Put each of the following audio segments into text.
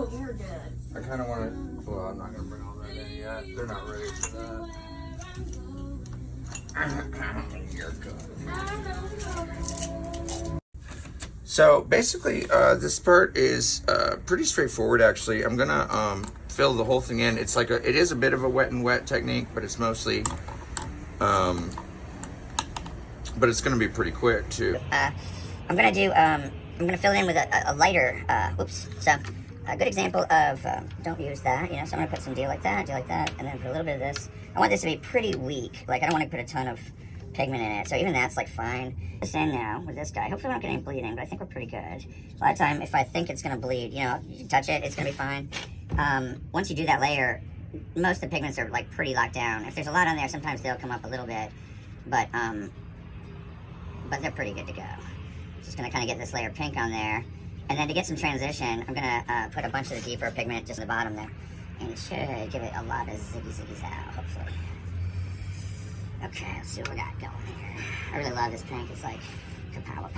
Oh, you're good. I kind of want to, well, I'm not going to bring all that in yet. They're not ready for that. You're good. So basically, this part is pretty straightforward actually. I'm going to fill the whole thing in. It's like it is a bit of a wet and wet technique, but it's mostly, but it's going to be pretty quick too. I'm going to fill it in with a lighter, so a good example of, don't use that, you know, so I'm going to put some do like that, and then put a little bit of this. I want this to be pretty weak, like I don't want to put a ton of pigment in it, so even that's like fine. This in now with this guy, hopefully we don't get any bleeding, but I think we're pretty good. A lot of time, if I think it's going to bleed, you know, you can touch it, it's going to be fine. Once you do that layer, most of the pigments are like pretty locked down. If there's a lot on there, sometimes they'll come up a little bit, but they're pretty good to go. Just gonna kind of get this layer of pink on there, and then to get some transition, I'm gonna put a bunch of the deeper pigment just in the bottom there, and it should give it a lot of ziggies out, hopefully. Okay, let's see what we got going here. I really love this pink. It's like kapow.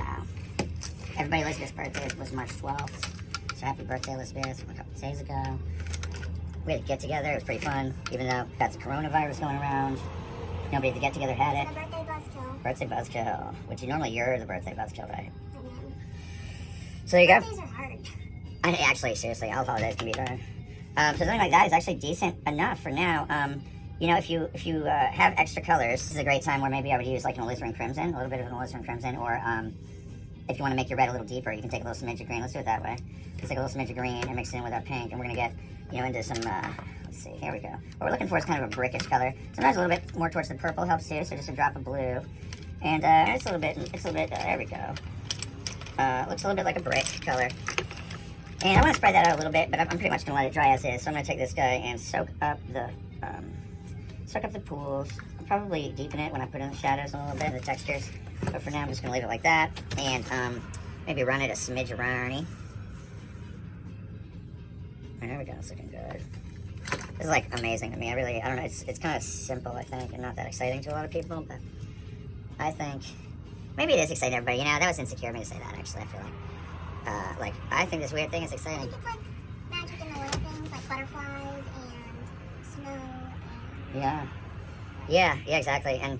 Everybody, Elizabeth's birthday was March 12th, so happy birthday, Elizabeth, from a couple of days ago. We had a get together. It was pretty fun, even though that's the coronavirus going around. Nobody at the get together had it. Birthday buzzkill, which normally you're the birthday buzzkill, right? So there you go. Holidays are hard. Actually, seriously, all holidays can be hard. So something like that is actually decent enough for now. You know, if you have extra colors, this is a great time where maybe I would use like an alizarin crimson, a little bit of an alizarin crimson, or if you want to make your red a little deeper, you can take a little smidge of green. Let's do it that way. Let's take a little smidge of green and mix it in with our pink, and we're gonna get, you know, into some. Let's see, here we go. What we're looking for is kind of a brickish color. Sometimes a little bit more towards the purple helps too. So just a drop of blue. And it's a little bit, there we go. Looks a little bit like a brick color. And I want to spread that out a little bit, but I'm pretty much going to let it dry as is. So I'm going to take this guy and soak up the pools. I'll probably deepen it when I put in the shadows a little bit, the textures. But for now, I'm just going to leave it like that. And maybe run it a smidge around. There we go, it's looking good. This is like amazing to me. I don't know, it's kind of simple, I think, and not that exciting to a lot of people, but I think, maybe it is exciting to everybody. You know, that was insecure of me to say that, actually, I feel like. I think this weird thing is exciting. I think it's like magic in the little things, like butterflies and snow and... Yeah, exactly. And,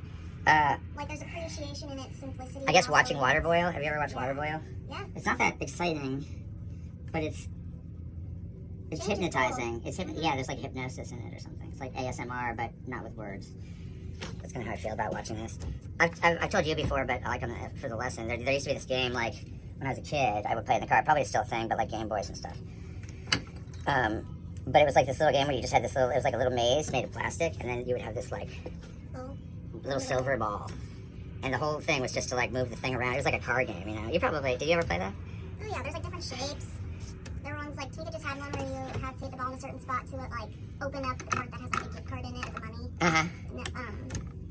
like, there's appreciation in its simplicity. I guess watching water boil. Have you ever watched water boil? Yeah. It's not that exciting, but it's hypnotizing. Cool. Yeah, there's like hypnosis in it or something. It's like ASMR, but not with words. That's kind of how I feel about watching this. I've told you before, but like for the lesson, there used to be this game, like, when I was a kid, I would play in the car. Probably still a thing, but like Game Boys and stuff. But it was like this little game where you just had this little, it was like a little maze made of plastic, and then you would have this like little silver ball. And the whole thing was just to like move the thing around. It was like a card game, you know. Did you ever play that? Oh yeah, there's like different shapes. There were ones like, Tamika just had one where you have to take the ball in a certain spot to it, like, open up the part that has like a gift card in it with the money. Uh-huh.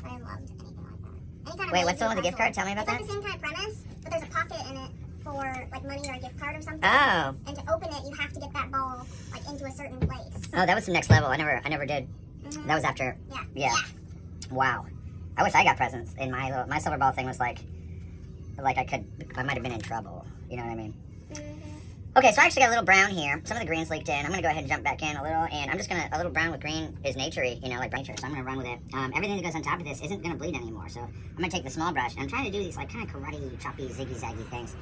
I loved anything like that. Any kind of Wait, what's the one with the gift card? Tell me about that. It's like the same kind of premise, but there's a pocket in it for like money or a gift card or something. Oh. And to open it, you have to get that ball like into a certain place. Oh, that was some next level. I never did. Mm-hmm. That was after. Yeah. Wow. I wish I got presents in my silver ball thing was like I might have been in trouble. You know what I mean? Mm-hmm. Okay, so I actually got a little brown here. Some of the green's leaked in. I'm going to go ahead and jump back in a little, and I'm just going to, a little brown with green is nature-y, you know, like nature, so I'm going to run with it. Everything that goes on top of this isn't going to bleed anymore, so I'm going to take the small brush, and I'm trying to do these, like, kind of karate, choppy, ziggy-zaggy things.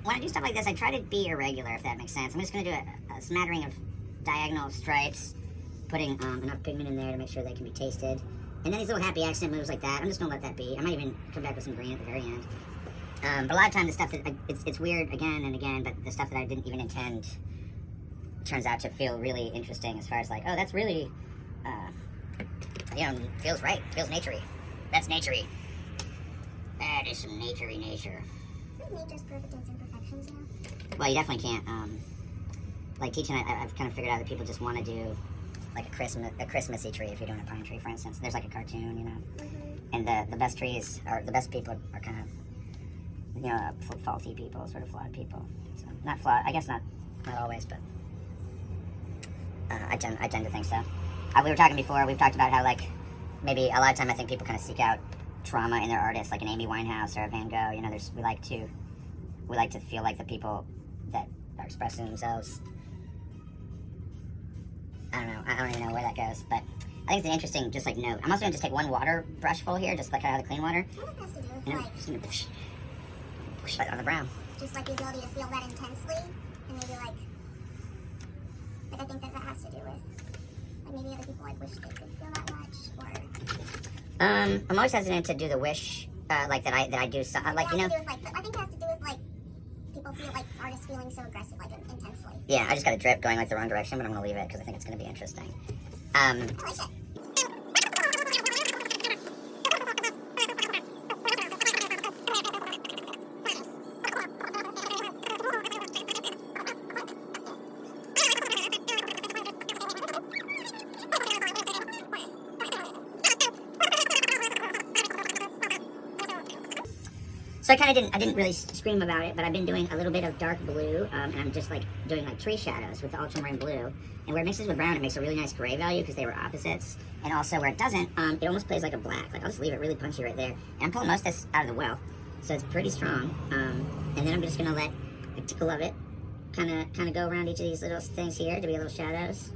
When I do stuff like this, I try to be irregular, if that makes sense. I'm just going to do a smattering of diagonal stripes, putting enough pigment in there to make sure they can be tasted. And then these little happy accent moves like that, I'm just going to let that be. I might even come back with some green at the very end. But a lot of times the stuff that, it's weird again and again, but the stuff that I didn't even intend turns out to feel really interesting as far as like, oh, that's really, you know, feels right, feels nature-y. That's nature-y. That is some nature-y nature. I think nature's perfect in its imperfections, you know? Well, you definitely can't, like teaching, I've kind of figured out that people just want to do like a Christmassy tree if you're doing a pine tree, for instance. There's like a cartoon, you know? Mm-hmm. And the best trees, or the best people are kind of, you know, faulty people, sort of flawed people. So, not flawed, I guess not always, but I tend to think so. We were talking before, we've talked about how, like, maybe a lot of time I think people kind of seek out trauma in their artists, like an Amy Winehouse or a Van Gogh. You know, we like to feel like the people that are expressing themselves I don't know. I don't even know where that goes, but I think it's an interesting, just like note. I'm also gonna just take one water brush full here, just like out of the clean water. I wonder if it has to do with, And I'm like, just gonna push right on the brown. just like the ability to feel that intensely, and maybe like I think that has to do with like maybe other people like wish they could feel that much, or I'm always hesitant to do the wish, like that I do, like, you know. I think it has to do with like people feel like artists feeling so aggressive, like intensely. Yeah, I just got a drip going like the wrong direction, but I'm gonna leave it because I think it's gonna be interesting. Holy shit. So I didn't really scream about it, but I've been doing a little bit of dark blue, and I'm just like doing like tree shadows with the Ultramarine Blue. And where it mixes with brown, it makes a really nice gray value because they were opposites. And also where it doesn't, it almost plays like a black. Like I'll just leave it really punchy right there. And I'm pulling most of this out of the well, so it's pretty strong. And then I'm just gonna let a tickle of it kind of go around each of these little things here to be little shadows.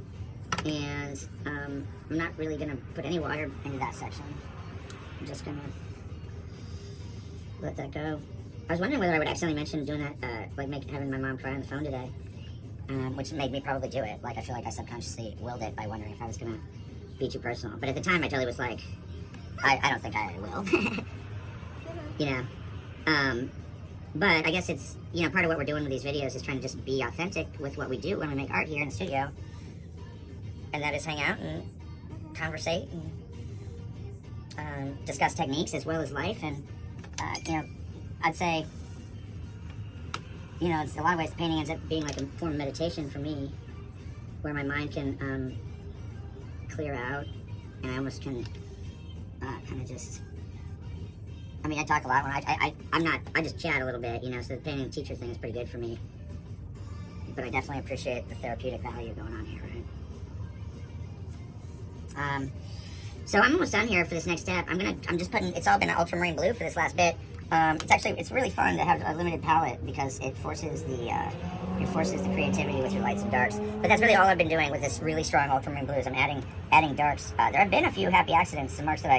And I'm not really gonna put any water into that section. I'm just gonna let that go. I was wondering whether I would accidentally mention doing that, having my mom cry on the phone today, which made me probably do it. Like, I feel like I subconsciously willed it by wondering if I was gonna be too personal. But at the time, I totally was like, I don't think I will. You know? But I guess it's, you know, part of what we're doing with these videos is trying to just be authentic with what we do when we make art here in the studio. And that is hang out and conversate and discuss techniques as well as life. And you know, I'd say, you know, it's a lot of ways painting ends up being like a form of meditation for me, where my mind can clear out, and I almost can kind of just. I mean, I talk a lot when I just chat a little bit, you know. So the painting teacher thing is pretty good for me, but I definitely appreciate the therapeutic value going on here, right? So I'm almost done here for this next step. I'm just putting, it's all been ultramarine blue for this last bit. It's really fun to have a limited palette because it forces the creativity with your lights and darks. But that's really all I've been doing with this really strong ultramarine blues. I'm adding darks. There have been a few happy accidents, some marks that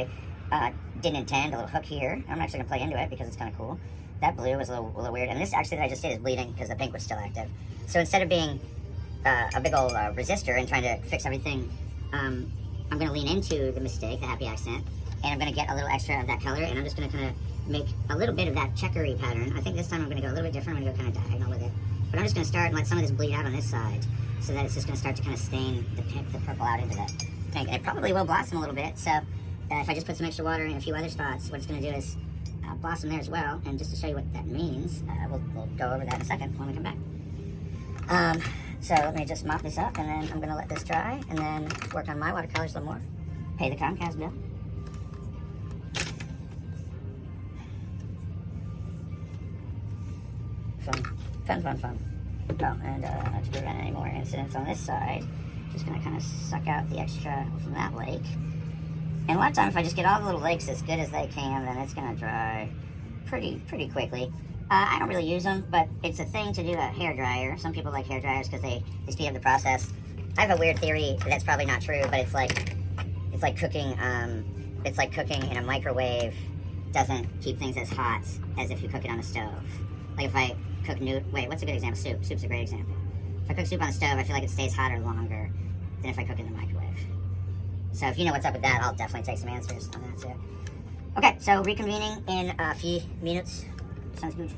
I didn't intend. A little hook here. I'm actually gonna play into it because it's kind of cool. That blue was a little weird, and this actually that I just did is bleeding because the pink was still active. So instead of being a big old resistor and trying to fix everything, I'm going to lean into the mistake, the happy accident, and I'm going to get a little extra of that color, and I'm just going to kind of make a little bit of that checkery pattern. I think this time I'm going to go a little bit different. I'm going to go kind of diagonal with it. But I'm just going to start and let some of this bleed out on this side so that it's just going to start to kind of stain the pink, the purple out into the pink. And it probably will blossom a little bit, so if I just put some extra water in a few other spots, what it's going to do is blossom there as well. And just to show you what that means, we'll go over that in a second when we come back. So let me just mop this up, and then I'm going to let this dry, and then work on my watercolors a little more. Pay the Comcast bill. Fun. Oh, and to prevent any more incidents on this side, just going to kind of suck out the extra from that lake. And a lot of times, if I just get all the little lakes as good as they can, then it's going to dry pretty quickly. I don't really use them, but it's a thing to do a hair dryer. Some people like hair dryers because they speed up the process. I have a weird theory that's probably not true, but it's like cooking. It's like cooking in a microwave doesn't keep things as hot as if you cook it on a stove. Like if I cook what's a good example? Soup. Soup's a great example. If I cook soup on the stove, I feel like it stays hotter longer than if I cook it in the microwave. So if you know what's up with that, I'll definitely take some answers on that too. Okay, so reconvening in a few minutes. Sounds good.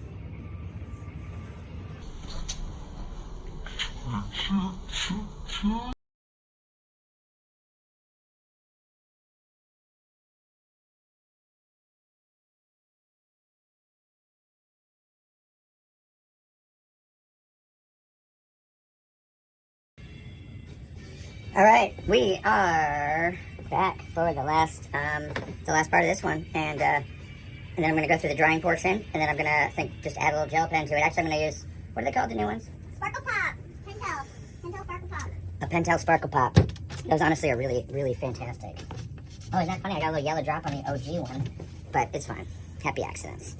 All right, we are back for the last part of this one, and then I'm going to go through the drying portion, and then I'm going to just add a little gel pen to it. Actually, I'm going to use, what are they called, the new ones? Sparkle Pop. Pentel Sparkle Pop. A Pentel Sparkle Pop. Those honestly are really, really fantastic. Oh, isn't that funny? I got a little yellow drop on the OG one, but it's fine. Happy accidents.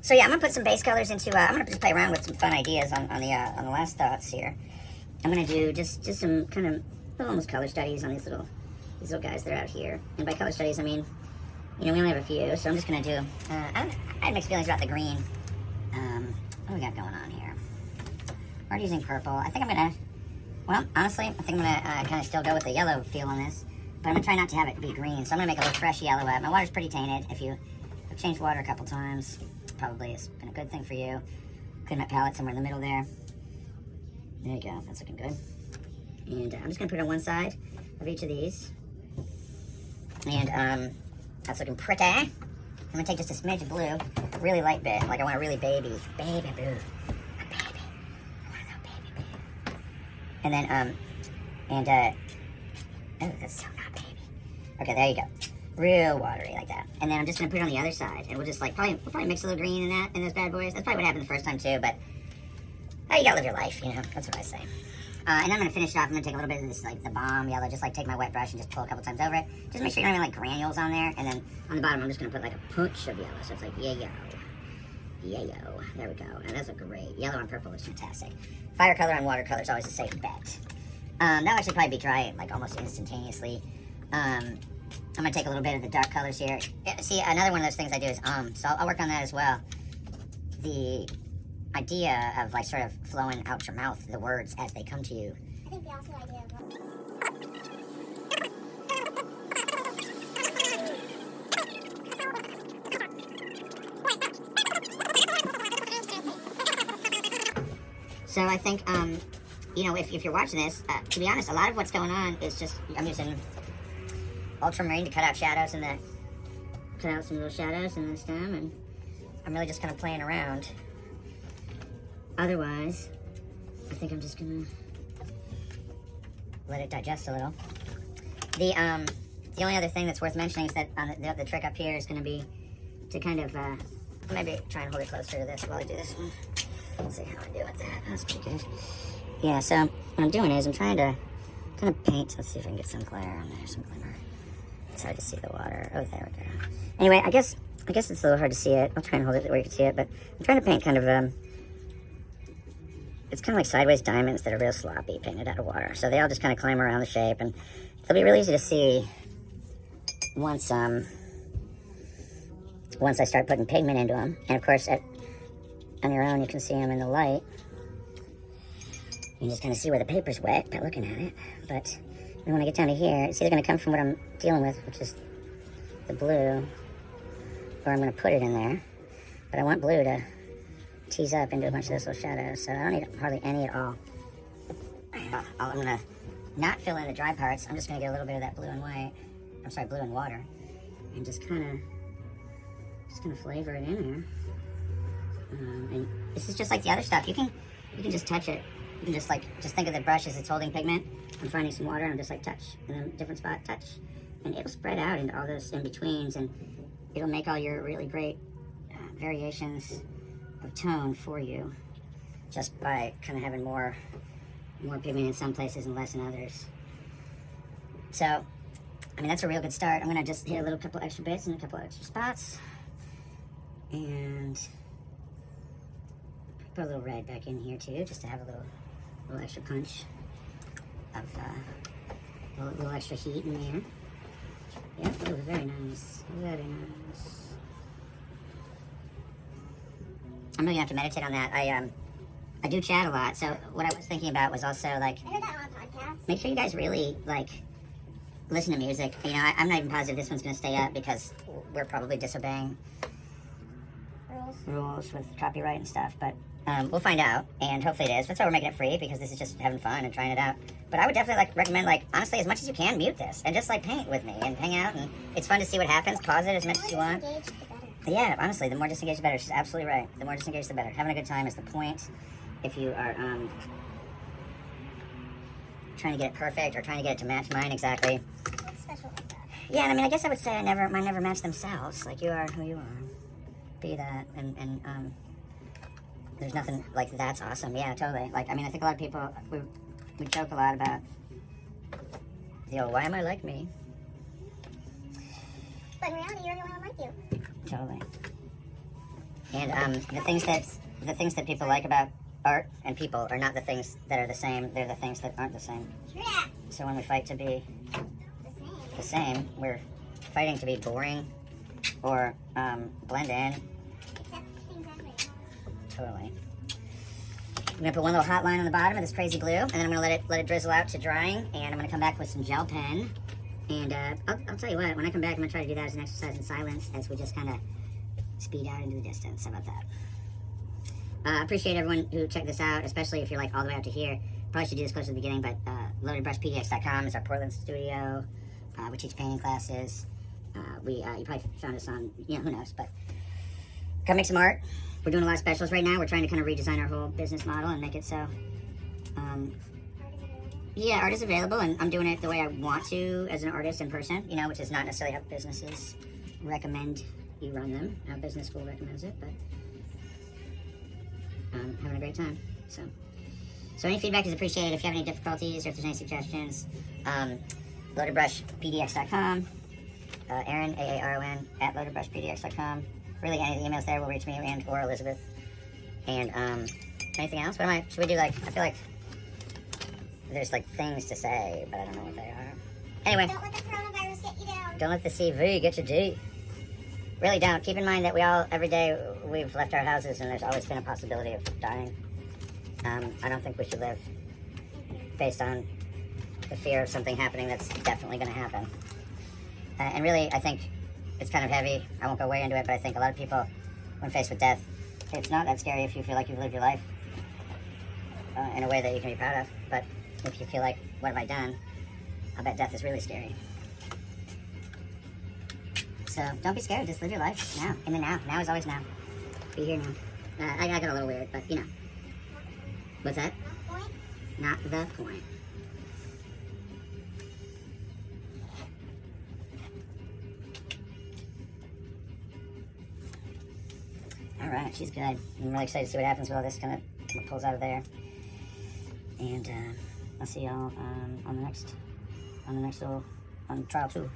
So So yeah, I'm gonna put some base colors into. I'm gonna just play around with some fun ideas on the last thoughts here. I'm gonna do just some kind of almost color studies on these little guys that are out here. And by color studies, I mean, you know, we only have a few, so I'm just gonna do. I had mixed feelings about the green. What do we got going on here? We're using purple. I think I'm gonna. Well, honestly, I think I'm gonna kind of still go with the yellow feel on this, but I'm gonna try not to have it be green. So I'm gonna make a little fresh yellow out. My water's pretty tainted. If you have changed water a couple times, probably it's been a good thing for you. Clean my palette somewhere in the middle there. There you go. That's looking good. And I'm just gonna put it on one side of each of these. And that's looking pretty. I'm gonna take just a smidge of blue, a really light bit, like I want a really baby blue. A baby. I want a little baby blue. And then, oh, that's so not baby. Okay, there you go. Real watery like that. And then I'm just gonna put it on the other side, and we'll just like we'll probably mix a little green in those bad boys. That's probably what happened the first time too, but you gotta live your life, you know. That's what I say. And I'm gonna finish it off. I'm gonna take a little bit of this, like the bomb yellow, just like take my wet brush and just pull a couple times over it. Just make sure you don't have any like granules on there. And then on the bottom, I'm just gonna put like a punch of yellow, so it's like yellow. There we go. And those look great. Yellow and purple looks fantastic. Fire color and watercolor is always a safe bet. That'll actually probably be dry like almost instantaneously. I'm gonna take a little bit of the dark colors here. See, another one of those things I do is so I'll work on that as well. The idea of like sort of flowing out your mouth the words as they come to you. I think the also idea of So I think, you know, if you're watching this, to be honest, a lot of what's going on is just, I'm using Ultramarine to cut out shadows in cut out some little shadows in the stem, and I'm really just kind of playing around. Otherwise, I think I'm just gonna let it digest a little. The only other thing that's worth mentioning is that on the trick up here is gonna be to kind of, maybe try and hold it closer to this while I do this one. Let's see how I do with that. That's pretty good. Yeah, so what I'm doing is I'm trying to kind of paint. Let's see if I can get some glare on there, some glimmer. It's hard to see the water. Oh, there we go. Anyway, I guess it's a little hard to see it. I'll try and hold it where you can see it, but I'm trying to paint kind of, it's kind of like sideways diamonds that are real sloppy painted out of water. So they all just kind of climb around the shape, and they'll be really easy to see once I start putting pigment into them. And of course, on your own, you can see them in the light. You can just kind of see where the paper's wet by looking at it. But then when I get down to here, it's either going to come from what I'm dealing with, which is the blue, or I'm going to put it in there. But I want blue to tease up into a bunch of those little shadows, so I don't need hardly any at all. I'm going to not fill in the dry parts. I'm just going to get a little bit of that blue and white. I'm sorry, blue and water. And just kind of flavor it in there. And this is just like the other stuff. You can just touch it. You can just think of the brush as it's holding pigment. I'm finding some water and I'm just like touch, and then different spot, touch. And it'll spread out into all those in-betweens, and it'll make all your really great variations of tone for you just by kind of having more pigment in some places and less in others. So, I mean, that's a real good start. I'm going to just hit a little couple extra bits in a couple extra spots. And put a little red back in here too, just to have a little extra punch of a little extra heat in there. Yep, oh, very nice, very nice. I'm really gonna have to meditate on that. I do chat a lot, so what I was thinking about was also like, I heard that on a podcast. make sure you guys really like listen to music. You know, I'm not even positive this one's gonna stay up because we're probably disobeying rules with copyright and stuff, but we'll find out, and hopefully it is. That's why we're making it free, because this is just having fun and trying it out. But I would definitely recommend, honestly, as much as you can, mute this and just paint with me and hang out, and it's fun to see what happens. Pause it as much as you want. The more disengaged, the better. Yeah, honestly, the more disengaged the better. She's absolutely right. The more disengaged the better. Having a good time is the point. If you are trying to get it perfect or trying to get it to match mine exactly. What's special about that? Yeah, I mean, I guess I would say mine never match themselves. Like, you are who you are. Be that, and there's nothing like that's awesome. Yeah, totally. I mean, I think a lot of people, we joke a lot about the old, why am I like me? But in reality, you're the only one like you. Totally. And the things that people like about art and people are not the things that are the same. They're the things that aren't the same. Yeah. So when we fight to be the same, we're fighting to be boring or blend in. Except things ugly. Totally. I'm gonna put one little hot line on the bottom of this crazy blue, and then I'm gonna let it drizzle out to drying, and I'm gonna come back with some gel pen. And I'll tell you what, when I come back, I'm gonna try to do that as an exercise in silence as we just kind of speed out into the distance. How about that? I appreciate everyone who checked this out, especially if you're like all the way up to here. Probably should do this close to the beginning, but loadedbrushpdx.com is our Portland studio. We teach painting classes. You probably found us on, who knows, but come make some art. We're doing a lot of specials right now. We're trying to kind of redesign our whole business model and make it so, yeah, art is available, and I'm doing it the way I want to as an artist in person, which is not necessarily how businesses recommend you run them, how business school recommends it, but having a great time. So any feedback is appreciated. If you have any difficulties or if there's any suggestions, loadedbrushpdx.com, Aaron, AARON, at loadedbrushpdx.com. Really, any of the emails there will reach me and or Elizabeth. And anything else? Should we do I feel like there's things to say, but I don't know what they are. Anyway. Don't let the coronavirus get you down. Don't let the CV get you D. Really don't. Keep in mind that every day, we've left our houses and there's always been a possibility of dying. I don't think we should live based on the fear of something happening that's definitely going to happen. And really, I think it's kind of heavy. I won't go way into it, but I think a lot of people, when faced with death, it's not that scary if you feel like you've lived your life in a way that you can be proud of. But if you feel like, what have I done? I bet death is really scary. So don't be scared. Just live your life now, in the now. Now is always now. Be here now. I got a little weird, but What's that? Point. Not the point. All right, she's good. I'm really excited to see what happens with all this kind of pulls out of there. And I'll see y'all on the next trial 2.